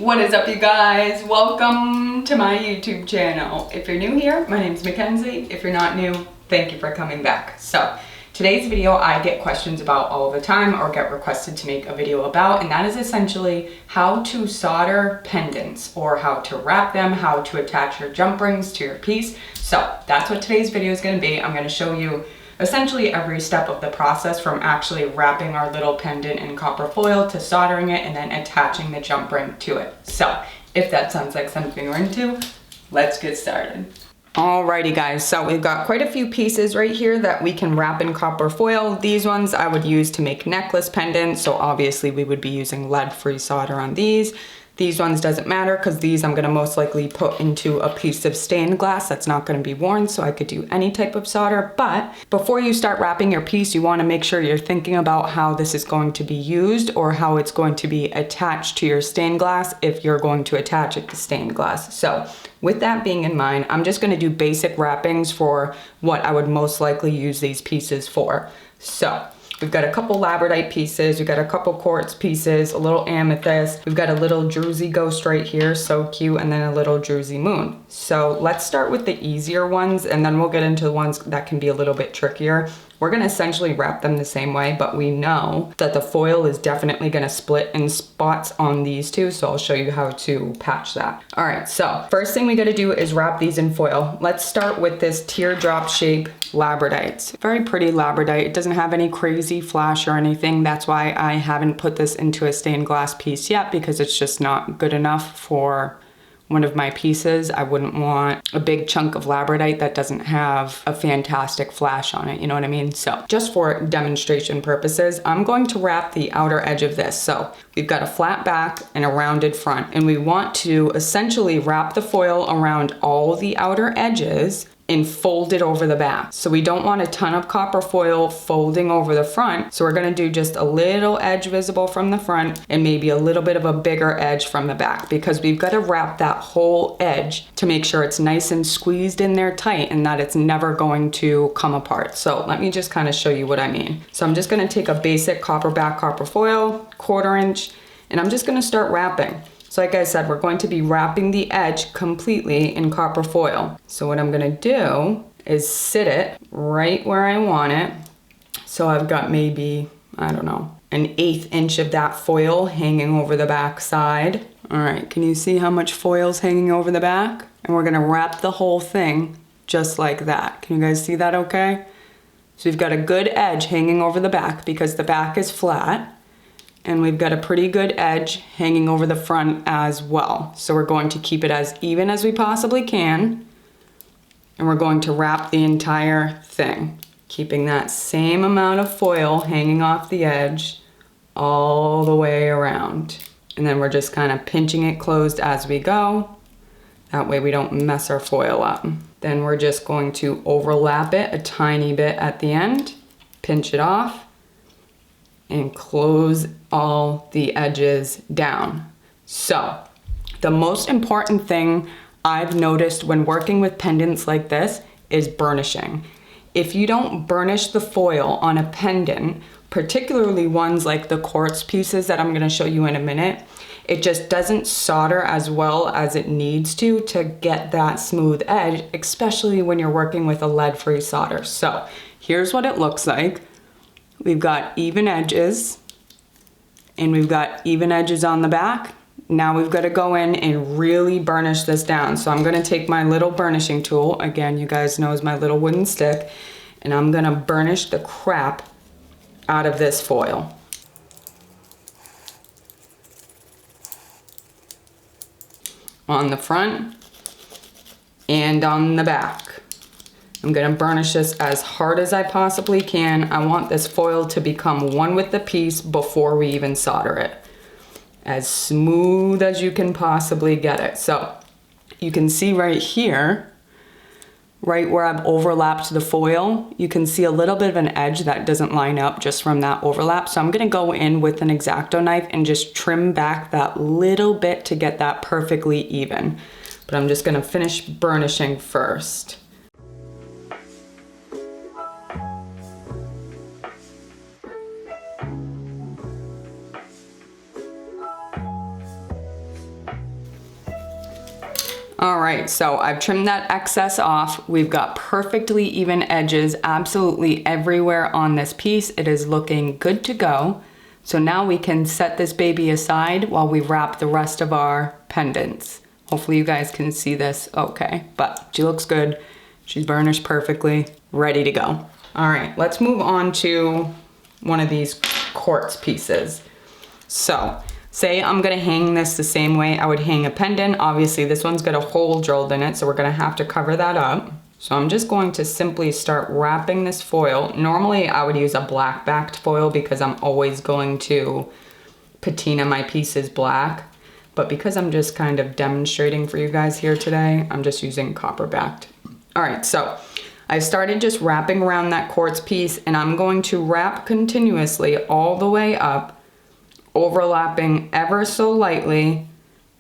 What is up, you guys? Welcome to my YouTube channel. If you're new here, my name's Mackenzie. If you're not new, thank you for coming back. So today's video I get questions about all the time, or get requested to make a video about, and that is essentially how to solder pendants, or how to wrap them, how to attach your jump rings to your piece. So that's what today's video is going to be. I'm going to show you essentially every step of the process, from actually wrapping our little pendant in copper foil to soldering it and then attaching the jump ring to it. So if that sounds like something you're into, let's get started. Alrighty guys, so we've got quite a few pieces right here that we can wrap in copper foil. These ones I would use to make necklace pendants, so obviously we would be using lead-free solder on these. These ones doesn't matter because these I'm going to most likely put into a piece of stained glass that's not going to be worn, so I could do any type of solder. But before you start wrapping your piece, you want to make sure you're thinking about how this is going to be used, or how it's going to be attached to your stained glass if you're going to attach it to stained glass. So with that being in mind, I'm just going to do basic wrappings for what I would most likely use these pieces for. So we've got a couple labradite pieces, we've got a couple quartz pieces, a little amethyst, we've got a little druzy ghost right here, so cute, and then a little druzy moon. So let's start with the easier ones, and then we'll get into the ones that can be a little bit trickier. We're gonna essentially wrap them the same way, but we know that the foil is definitely gonna split in spots on these two, so I'll show you how to patch that. All right, so first thing we gotta do is wrap these in foil. Let's start with this teardrop shape labradite. Very pretty labradite. It doesn't have any crazy flash or anything. That's why I haven't put this into a stained glass piece yet, because it's just not good enough for one of my pieces. I wouldn't want a big chunk of labradite that doesn't have a fantastic flash on it, you know what I mean? So just for demonstration purposes, I'm going to wrap the outer edge of this. So we've got a flat back and a rounded front, and we want to essentially wrap the foil around all the outer edges and fold it over the back. So we don't want a ton of copper foil folding over the front. So we're gonna do just a little edge visible from the front and maybe a little bit of a bigger edge from the back, because we've got to wrap that whole edge to make sure it's nice and squeezed in there tight and that it's never going to come apart. So let me just kind of show you what I mean. So I'm just gonna take a basic copper back copper foil, 1/4 inch, and I'm just gonna start wrapping. So like I said, we're going to be wrapping the edge completely in copper foil. So what I'm gonna do is sit it right where I want it. So I've got maybe, I don't know, an 1/8 inch of that foil hanging over the back side. All right, can you see how much foil's hanging over the back? And we're gonna wrap the whole thing just like that. Can you guys see that okay? So we've got a good edge hanging over the back because the back is flat. And we've got a pretty good edge hanging over the front as well. So we're going to keep it as even as we possibly can. And we're going to wrap the entire thing, keeping that same amount of foil hanging off the edge all the way around. And then we're just kind of pinching it closed as we go. That way we don't mess our foil up. Then we're just going to overlap it a tiny bit at the end, pinch it off, and close all the edges down. So the most important thing I've noticed when working with pendants like this is burnishing. If you don't burnish the foil on a pendant, particularly ones like the quartz pieces that I'm gonna show you in a minute, it just doesn't solder as well as it needs to get that smooth edge, especially when you're working with a lead-free solder. So here's what it looks like. We've got even edges, and we've got even edges on the back. Now we've got to go in and really burnish this down. So I'm going to take my little burnishing tool, again, you guys know is my little wooden stick, and I'm going to burnish the crap out of this foil. On the front and on the back. I'm gonna burnish this as hard as I possibly can. I want this foil to become one with the piece before we even solder it. As smooth as you can possibly get it. So you can see right here, right where I've overlapped the foil, you can see a little bit of an edge that doesn't line up just from that overlap. So I'm gonna go in with an X-Acto knife and just trim back that little bit to get that perfectly even. But I'm just gonna finish burnishing first. All right, so I've trimmed that excess off. We've got perfectly even edges absolutely everywhere on this piece. It is looking good to go. So now we can set this baby aside while we wrap the rest of our pendants. Hopefully you guys can see this okay, but she looks good. She's burnished perfectly, ready to go. All right, let's move on to one of these quartz pieces. So, say I'm gonna hang this the same way I would hang a pendant. Obviously this one's got a hole drilled in it, so we're gonna have to cover that up. So I'm just going to simply start wrapping this foil. Normally I would use a black backed foil because I'm always going to patina my pieces black. But because I'm just kind of demonstrating for you guys here today, I'm just using copper backed. All right, so I started just wrapping around that quartz piece, and I'm going to wrap continuously all the way up, overlapping ever so lightly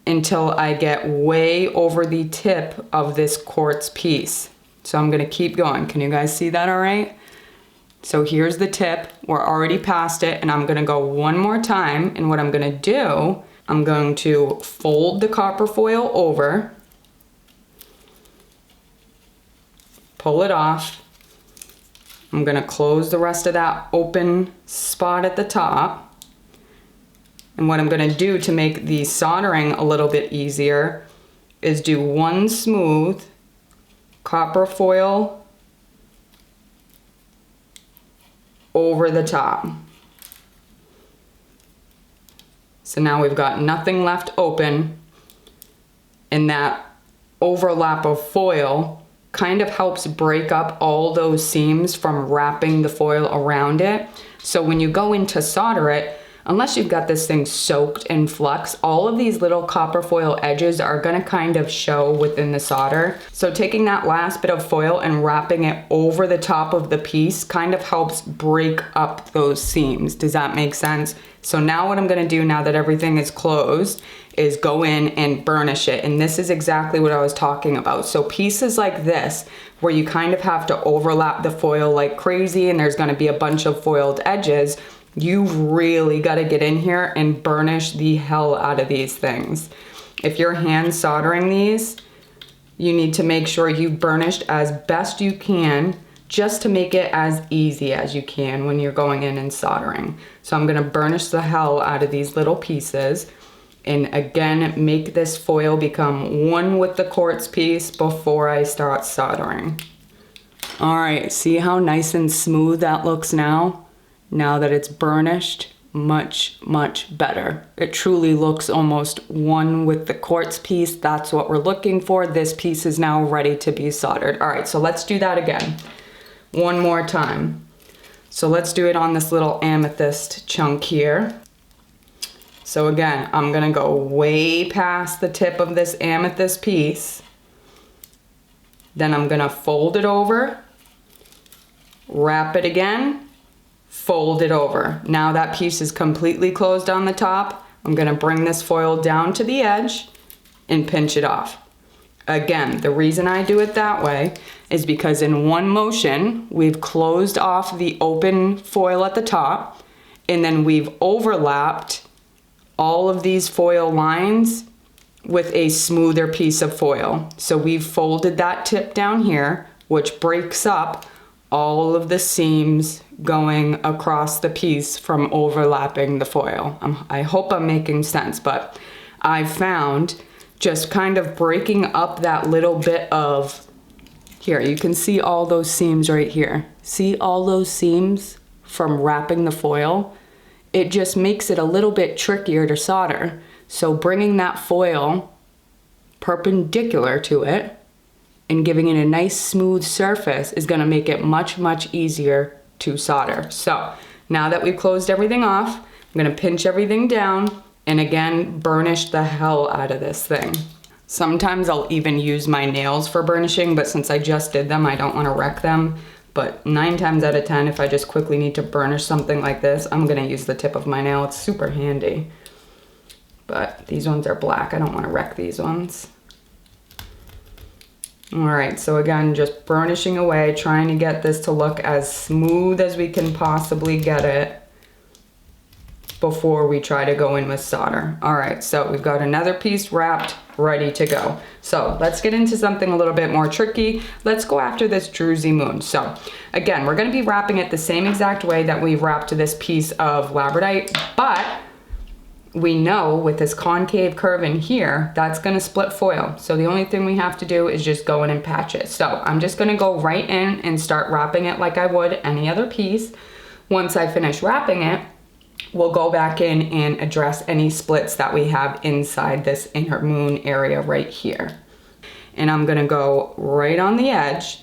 until I get way over the tip of this quartz piece. So I'm gonna keep going. Can you guys see that all right? So here's the tip. We're already past it, and I'm gonna go one more time. And what I'm gonna do, I'm going to fold the copper foil over, pull it off. I'm gonna close the rest of that open spot at the top. And what I'm gonna do to make the soldering a little bit easier is do one smooth copper foil over the top. So now we've got nothing left open, and that overlap of foil kind of helps break up all those seams from wrapping the foil around it. So when you go in to solder it, unless you've got this thing soaked in flux, all of these little copper foil edges are gonna kind of show within the solder. So taking that last bit of foil and wrapping it over the top of the piece kind of helps break up those seams. Does that make sense? So now what I'm gonna do, now that everything is closed, is go in and burnish it. And this is exactly what I was talking about. So pieces like this, where you kind of have to overlap the foil like crazy and there's gonna be a bunch of foiled edges, you really got to get in here and burnish the hell out of these things. If you're hand soldering these, you need to make sure you've burnished as best you can, just to make it as easy as you can when you're going in and soldering. So I'm going to burnish the hell out of these little pieces, and again make this foil become one with the quartz piece before I start soldering. All right, see how nice and smooth that looks now? Now that it's burnished, much, much better. It truly looks almost one with the quartz piece. That's what we're looking for. This piece is now ready to be soldered. All right, so let's do that again. One more time. So let's do it on this little amethyst chunk here. So again, I'm gonna go way past the tip of this amethyst piece. Then I'm gonna fold it over, wrap it again, fold it over. Now that piece is completely closed on the top. I'm gonna bring this foil down to the edge and pinch it off. Again, the reason I do it that way is because in one motion, we've closed off the open foil at the top, and then we've overlapped all of these foil lines with a smoother piece of foil. So we've folded that tip down here, which breaks up all of the seams going across the piece from overlapping the foil. I hope I'm making sense, but I found just kind of breaking up that little bit of, here, you can see all those seams right here. See all those seams from wrapping the foil? It just makes it a little bit trickier to solder. So bringing that foil perpendicular to it and giving it a nice smooth surface is gonna make it much, much easier to solder. So now that we've closed everything off, I'm gonna pinch everything down and again, burnish the hell out of this thing. Sometimes I'll even use my nails for burnishing, but since I just did them, I don't wanna wreck them. But 9 times out of 10, if I just quickly need to burnish something like this, I'm gonna use the tip of my nail. It's super handy. But these ones are black. I don't wanna wreck these ones. All right, so again, just burnishing away, trying to get this to look as smooth as we can possibly get it. before we try to go in with solder. All right, so we've got another piece wrapped, ready to go. So let's get into something a little bit more tricky. Let's go after this druzy moon. So again, we're gonna be wrapping it the same exact way that we wrapped this piece of labradite, but we know with this concave curve in here, that's gonna split foil. So the only thing we have to do is just go in and patch it. So I'm just gonna go right in and start wrapping it like I would any other piece. Once I finish wrapping it, we'll go back in and address any splits that we have inside this inner moon area right here. And I'm gonna go right on the edge,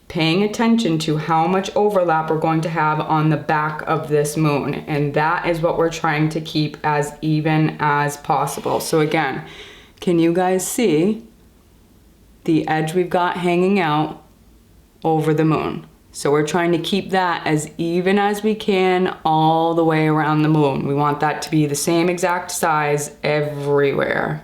paying attention to how much overlap we're going to have on the back of this moon. And that is what we're trying to keep as even as possible. So again, can you guys see the edge we've got hanging out over the moon? So we're trying to keep that as even as we can all the way around the moon. We want that to be the same exact size everywhere.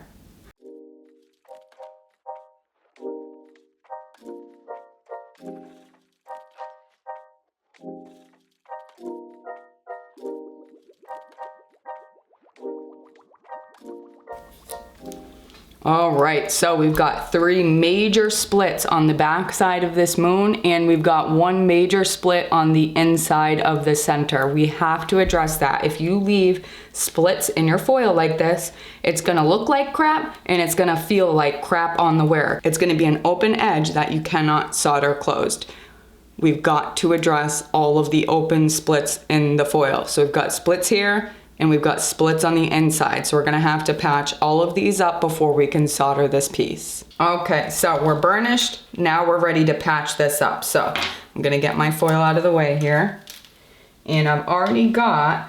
All right, so we've got 3 major splits on the back side of this moon, and we've got 1 major split on the inside of the center. We have to address that. If you leave splits in your foil like this, it's gonna look like crap and it's gonna feel like crap on the wear. It's gonna be an open edge that you cannot solder closed. We've got to address all of the open splits in the foil. So we've got splits here, and we've got splits on the inside. So we're gonna have to patch all of these up before we can solder this piece. Okay, so we're burnished. Now we're ready to patch this up. So I'm gonna get my foil out of the way here. And I've already got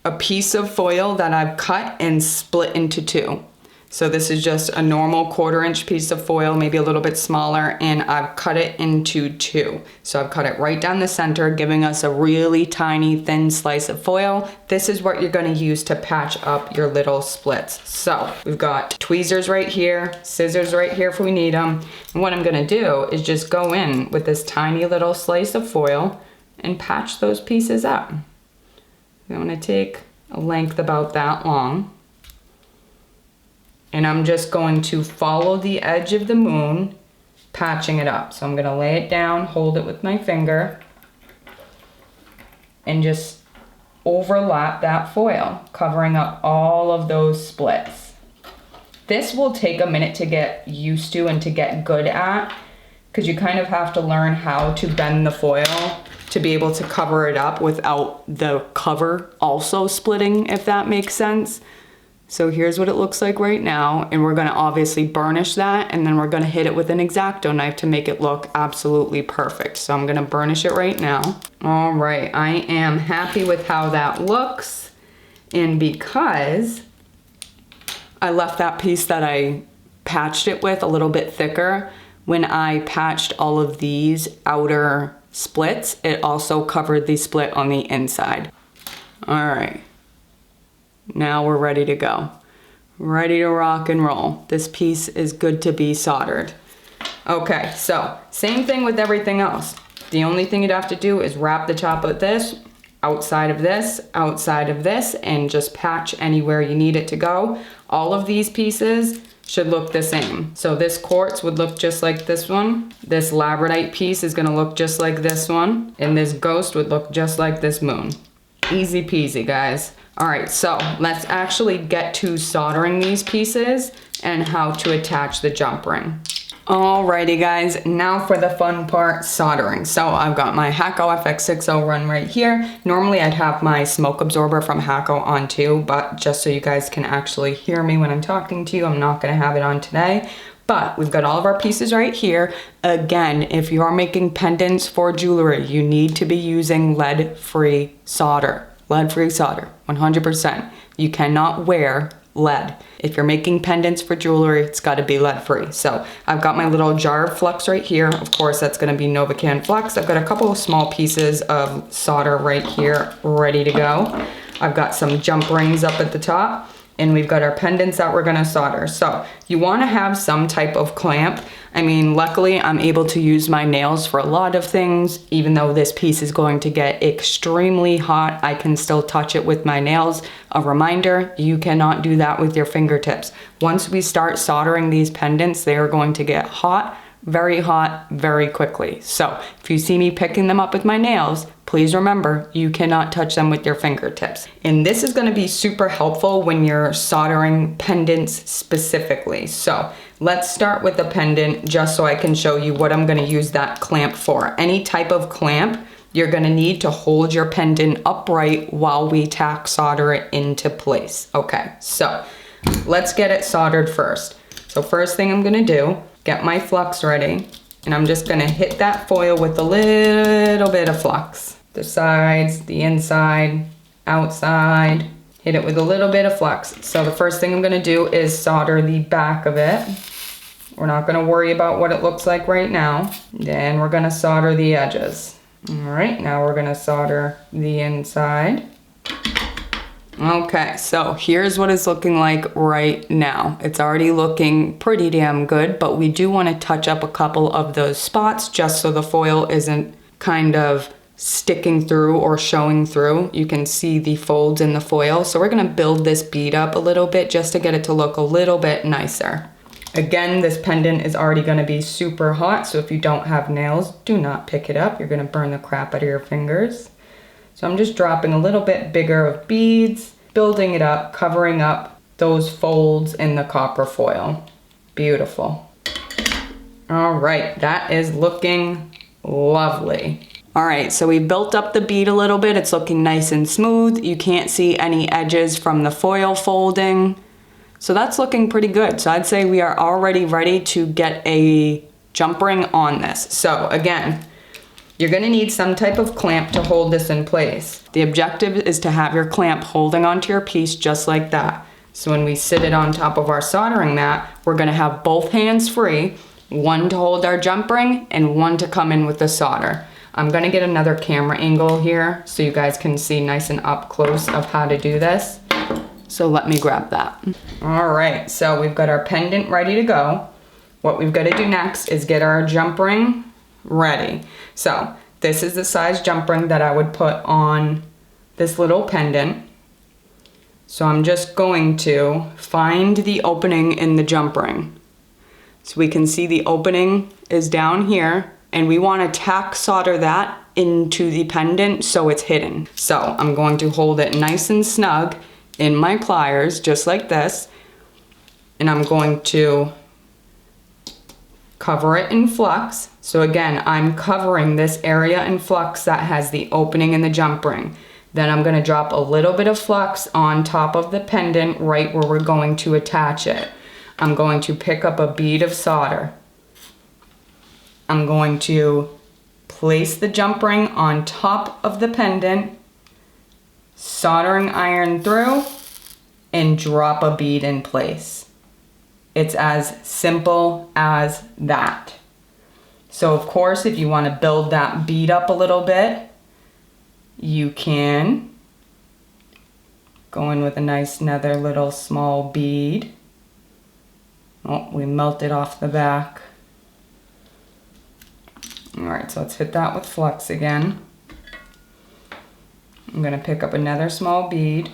a piece of foil that I've cut and split into 2. So this is just a normal 1/4 inch piece of foil, maybe a little bit smaller, and I've cut it into 2. So I've cut it right down the center, giving us a really tiny thin slice of foil. This is what you're gonna use to patch up your little splits. So we've got tweezers right here, scissors right here if we need them. And what I'm gonna do is just go in with this tiny little slice of foil and patch those pieces up. I'm gonna take a length about that long. And I'm just going to follow the edge of the moon, patching it up. So I'm gonna lay it down, hold it with my finger, and just overlap that foil, covering up all of those splits. This will take a minute to get used to and to get good at, because you kind of have to learn how to bend the foil to be able to cover it up without the cover also splitting, if that makes sense. So here's what it looks like right now, and we're gonna obviously burnish that, and then we're gonna hit it with an X-Acto knife to make it look absolutely perfect. So I'm gonna burnish it right now. All right, I am happy with how that looks, and because I left that piece that I patched it with a little bit thicker, when I patched all of these outer splits, it also covered the split on the inside. All right. Now we're ready to go. Ready to rock and roll. This piece is good to be soldered. Okay, so same thing with everything else. The only thing you'd have to do is wrap the top of this, outside of this, and just patch anywhere you need it to go. All of these pieces should look the same. So this quartz would look just like this one. This labradite piece is gonna look just like this one. And this ghost would look just like this moon. Easy peasy, guys. All right, so let's actually get to soldering these pieces and how to attach the jump ring. Alrighty guys, now for the fun part, soldering. So I've got my Hakko FX60 run right here. Normally I'd have my smoke absorber from Hakko on too, but just so you guys can actually hear me when I'm talking to you, I'm not gonna have it on today. But we've got all of our pieces right here. Again, if you are making pendants for jewelry, you need to be using lead-free solder. Lead-free solder, 100%. You cannot wear lead. If you're making pendants for jewelry, it's gotta be lead-free. So I've got my little jar of flux right here. Of course, that's gonna be Novacan flux. I've got a couple of small pieces of solder right here, ready to go. I've got some jump rings up at the top. and we've got our pendants that we're gonna solder. So you wanna have some type of clamp. I mean, luckily I'm able to use my nails for a lot of things. Even though this piece is going to get extremely hot, I can still touch it with my nails. A reminder, you cannot do that with your fingertips. Once we start soldering these pendants, they are going to get hot, very quickly. So if you see me picking them up with my nails, please remember, you cannot touch them with your fingertips. And this is gonna be super helpful when you're soldering pendants specifically. So let's start with the pendant just so I can show you what I'm gonna use that clamp for. Any type of clamp you're gonna need to hold your pendant upright while we tack solder it into place. Okay, so let's get it soldered first. So first thing I'm gonna do, get my flux ready, and I'm just gonna hit that foil with a little bit of flux. The sides, the inside, outside, hit it with a little bit of flux. So the first thing I'm gonna do is solder the back of it. We're not gonna worry about what it looks like right now. Then we're gonna solder the edges. All right, now we're gonna solder the inside. Okay, so here's what it's looking like right now. It's already looking pretty damn good, but we do want to touch up a couple of those spots just so the foil isn't kind of sticking through or showing through. You can see the folds in the foil. So we're gonna build this bead up a little bit just to get it to look a little bit nicer. Again, this pendant is already gonna be super hot, so if you don't have nails, do not pick it up. You're gonna burn the crap out of your fingers. So I'm just dropping a little bit bigger of beads, building it up, covering up those folds in the copper foil. Beautiful. All right, that is looking lovely. All right, so we built up the bead a little bit. It's looking nice and smooth. You can't see any edges from the foil folding. So that's looking pretty good. So I'd say we are already ready to get a jump ring on this. So again, you're gonna need some type of clamp to hold this in place. The objective is to have your clamp holding onto your piece just like that. So when we sit it on top of our soldering mat, we're gonna have both hands free, one to hold our jump ring and one to come in with the solder. I'm gonna get another camera angle here so you guys can see nice and up close of how to do this. So let me grab that. All right, so we've got our pendant ready to go. What we've gotta do next is get our jump ring ready. So this is the size jump ring that I would put on this little pendant. So I'm just going to find the opening in the jump ring. So we can see the opening is down here, and we want to tack solder that into the pendant so it's hidden. So I'm going to hold it nice and snug in my pliers just like this, and I'm going to cover it in flux. So again, I'm covering this area in flux that has the opening in the jump ring. Then I'm gonna drop a little bit of flux on top of the pendant right where we're going to attach it. I'm going to pick up a bead of solder. I'm going to place the jump ring on top of the pendant, soldering iron through, and drop a bead in place. It's as simple as that. So of course, if you want to build that bead up a little bit, you can go in with a nice another little small bead. Oh, we melted off the back. All right, so let's hit that with flux again. I'm gonna pick up another small bead,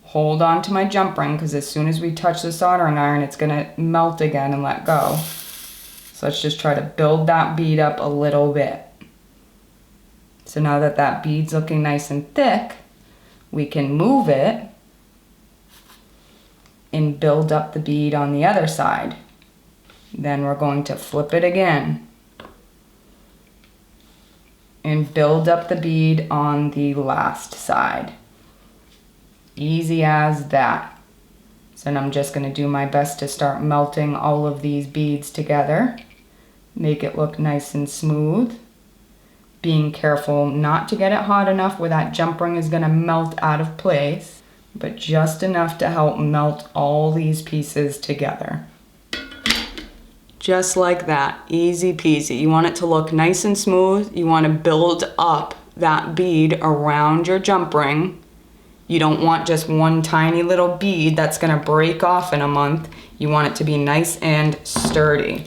hold on to my jump ring because as soon as we touch the soldering iron, it's gonna melt again and let go. So let's just try to build that bead up a little bit. So now that that bead's looking nice and thick, we can move it and build up the bead on the other side. Then we're going to flip it again and build up the bead on the last side. Easy as that. So then I'm just gonna do my best to start melting all of these beads together. Make it look nice and smooth. Being careful not to get it hot enough where that jump ring is gonna melt out of place, but just enough to help melt all these pieces together. Just like that, easy peasy. You want it to look nice and smooth. You want to build up that bead around your jump ring You don't want just one tiny little bead that's gonna break off in a month. You want it to be nice and sturdy.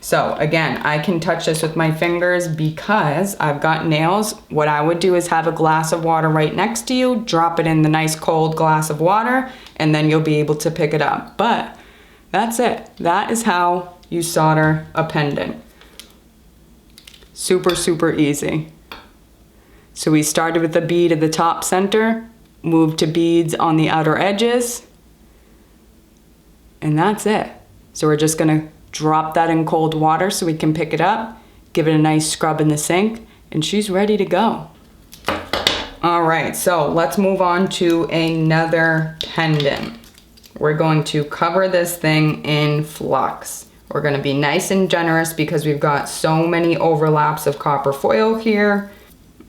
So again, I can touch this with my fingers because I've got nails. What I would do is have a glass of water right next to you, drop it in the nice cold glass of water, and then you'll be able to pick it up. But that's it. That is how you solder a pendant. Super, super easy. So we started with the bead at the top center, moved to beads on the outer edges, and that's it. So we're just gonna drop that in cold water so we can pick it up, give it a nice scrub in the sink, and she's ready to go. All right, so let's move on to another pendant. We're going to cover this thing in flux. We're gonna be nice and generous because we've got so many overlaps of copper foil here.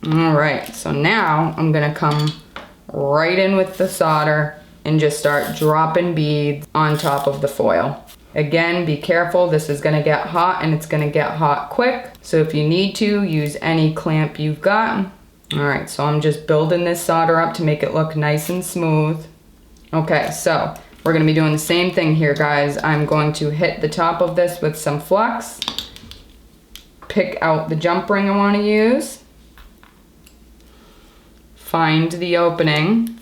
All right, so now I'm gonna come right in with the solder and just start dropping beads on top of the foil. Again, be careful, this is gonna get hot and it's gonna get hot quick. So if you need to, use any clamp you've got. All right, so I'm just building this solder up to make it look nice and smooth. Okay, so we're gonna be doing the same thing here, guys. I'm going to hit the top of this with some flux, pick out the jump ring I wanna use, find the opening.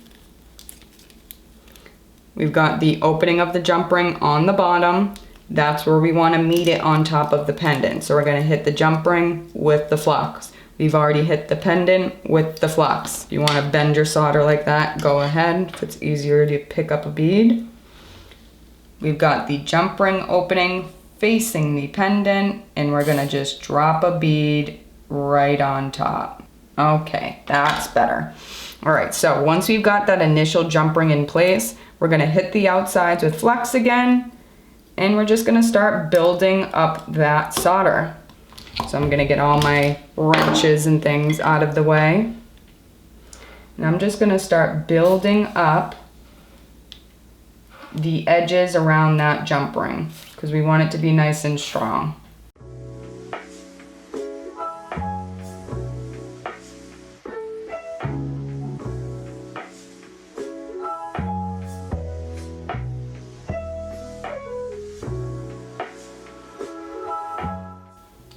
We've got the opening of the jump ring on the bottom. That's where we want to meet it on top of the pendant. So we're going to hit the jump ring with the flux. We've already hit the pendant with the flux. If you want to bend your solder like that, go ahead. If it's easier to pick up a bead. We've got the jump ring opening facing the pendant, and we're going to just drop a bead right on top. Okay, that's better. All right, so once we've got that initial jump ring in place, we're gonna hit the outsides with flux again, and we're just gonna start building up that solder. So I'm gonna get all my wrenches and things out of the way. And I'm just gonna start building up the edges around that jump ring because we want it to be nice and strong.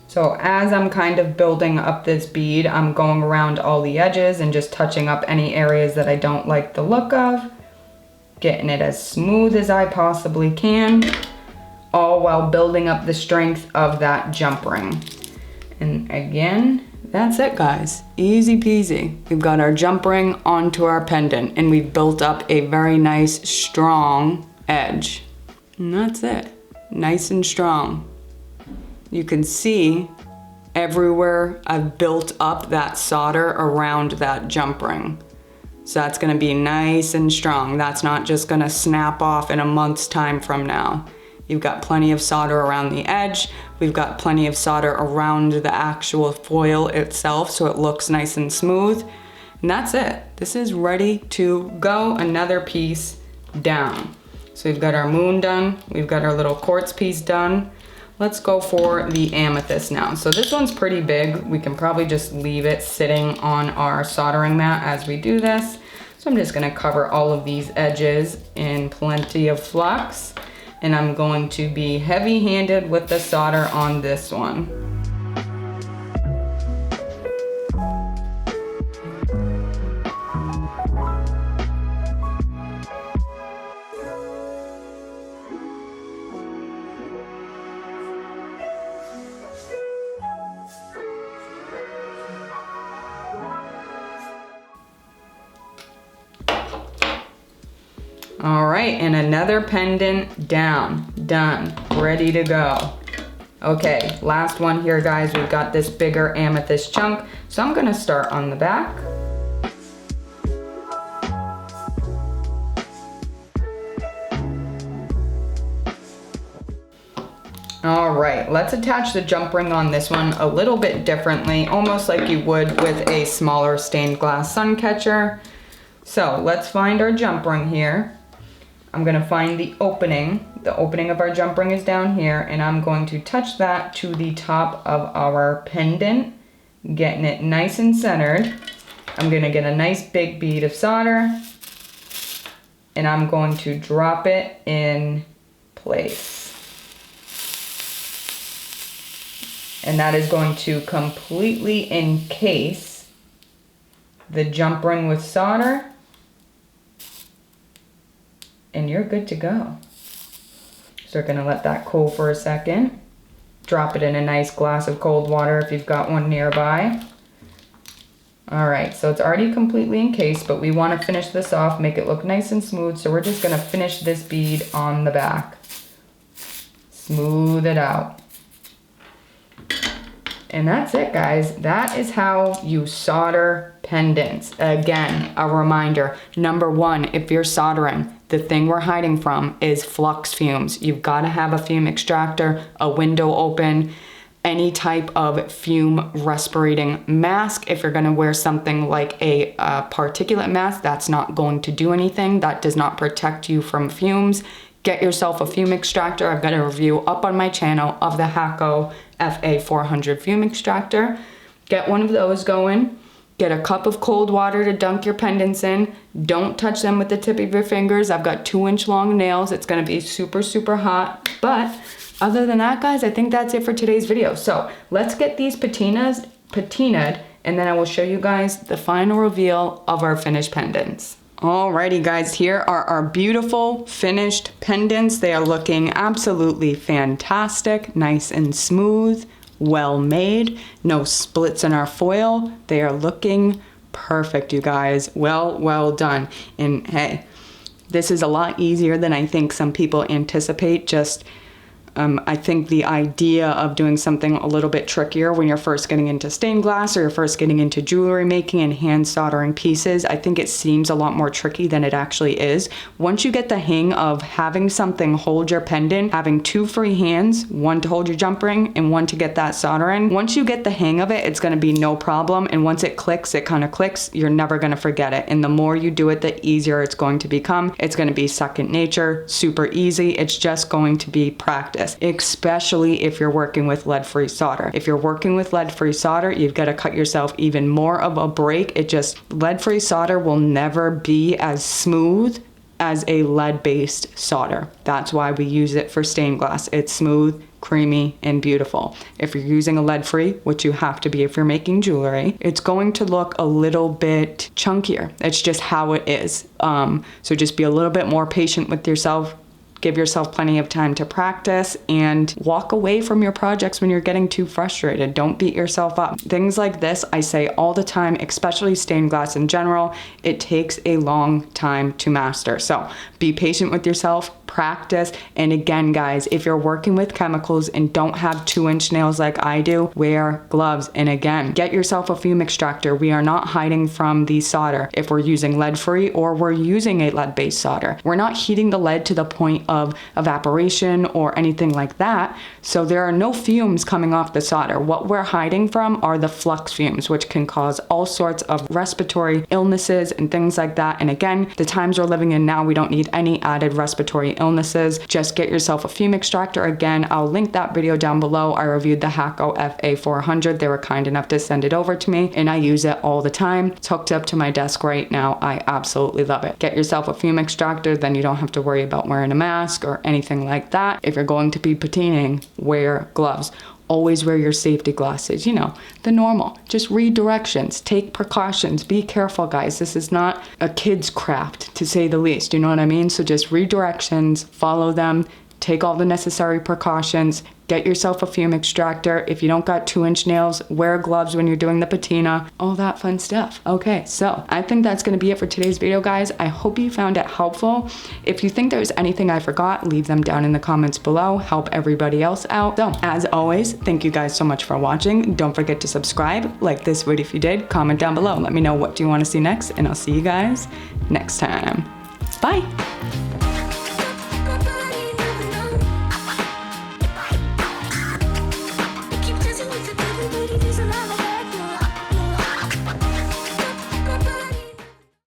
So as I'm kind of building up this bead, I'm going around all the edges and just touching up any areas that I don't like the look of, getting it as smooth as I possibly can, all while building up the strength of that jump ring. And again, that's it, guys. Easy peasy. We've got our jump ring onto our pendant and we've built up a very nice, strong edge. And that's it. Nice and strong. You can see everywhere I've built up that solder around that jump ring. So that's gonna be nice and strong. That's not just gonna snap off in a month's time from now. You've got plenty of solder around the edge. We've got plenty of solder around the actual foil itself so it looks nice and smooth. And that's it. This is ready to go. Another piece down. So we've got our moon done. We've got our little quartz piece done. Let's go for the amethyst now. So this one's pretty big. We can probably just leave it sitting on our soldering mat as we do this. So I'm just gonna cover all of these edges in plenty of flux. And I'm going to be heavy-handed with the solder on this one. All right, and another pendant down, done, ready to go. Okay, last one here, guys. We've got this bigger amethyst chunk. So I'm gonna start on the back. All right, let's attach the jump ring on this one a little bit differently, almost like you would with a smaller stained glass sun catcher. So let's find our jump ring here. I'm gonna find the opening. The opening of our jump ring is down here, and I'm going to touch that to the top of our pendant, getting it nice and centered. I'm gonna get a nice big bead of solder and I'm going to drop it in place. And that is going to completely encase the jump ring with solder, and you're good to go. So we're gonna let that cool for a second. Drop it in a nice glass of cold water if you've got one nearby. All right, so it's already completely encased, but we wanna finish this off, make it look nice and smooth, so we're just gonna finish this bead on the back. Smooth it out. And that's it, guys. That is how you solder pendants. Again, a reminder, number one, if you're soldering, the thing we're hiding from is flux fumes. You've got to have a fume extractor, a window open, any type of fume respirating mask. If you're going to wear something like a particulate mask, that's not going to do anything. That does not protect you from fumes. Get yourself a fume extractor. I've got a review up on my channel of the Hallie FA400 fume extractor. Get one of those going. Get a cup of cold water to dunk your pendants in. Don't touch them with the tip of your fingers. I've got 2-inch long nails. It's gonna be super, super hot. But other than that, guys, I think that's it for today's video. So let's get these patinaed, and then I will show you guys the final reveal of our finished pendants. Alrighty guys, here are our beautiful finished pendants. They are looking absolutely fantastic, nice and smooth, well made, no splits in our foil. They are looking perfect, you guys. Well done. And hey, this is a lot easier than I think some people anticipate. Just I think the idea of doing something a little bit trickier when you're first getting into stained glass or you're first getting into jewelry making and hand soldering pieces, I think it seems a lot more tricky than it actually is. Once you get the hang of having something hold your pendant, having 2 free hands, one to hold your jump ring and one to get that solder in, once you get the hang of it, it's going to be no problem. And once it clicks, it kind of clicks. You're never going to forget it. And the more you do it, the easier it's going to become. It's going to be second nature, super easy. It's just going to be practice. Especially if you're working with lead-free solder. If you're working with lead-free solder, you've got to cut yourself even more of a break. Lead-free solder will never be as smooth as a lead-based solder. That's why we use it for stained glass. It's smooth, creamy, and beautiful. If you're using a lead-free, which you have to be if you're making jewelry, it's going to look a little bit chunkier. It's just how it is. So just be a little bit more patient with yourself. Give yourself plenty of time to practice and walk away from your projects when you're getting too frustrated. Don't beat yourself up. Things like this, I say all the time, especially stained glass in general, it takes a long time to master. So be patient with yourself, practice. And again, guys, if you're working with chemicals and don't have 2-inch nails like I do, wear gloves. And again, get yourself a fume extractor. We are not hiding from the solder. If we're using lead-free or we're using a lead-based solder, we're not heating the lead to the point of evaporation or anything like that. So there are no fumes coming off the solder. What we're hiding from are the flux fumes, which can cause all sorts of respiratory illnesses and things like that. And again, the times we're living in now, we don't need any added respiratory illnesses. Just get yourself a fume extractor. Again, I'll link that video down below. I reviewed the Hallie FA400. They were kind enough to send it over to me and I use it all the time. It's hooked up to my desk right now. I absolutely love it. Get yourself a fume extractor, then you don't have to worry about wearing a mask or anything like that. If you're going to be patining, wear gloves. Always wear your safety glasses, you know, the normal. Just read directions, take precautions, be careful, guys. This is not a kid's craft, to say the least, you know what I mean? So just read directions, follow them, take all the necessary precautions, get yourself a fume extractor. If you don't got 2-inch nails, wear gloves when you're doing the patina, all that fun stuff. Okay, so I think that's gonna be it for today's video, guys. I hope you found it helpful. If you think there's anything I forgot, leave them down in the comments below. Help everybody else out. So as always, thank you guys so much for watching. Don't forget to subscribe, like this video if you did, comment down below. Let me know what do you wanna see next, and I'll see you guys next time. Bye.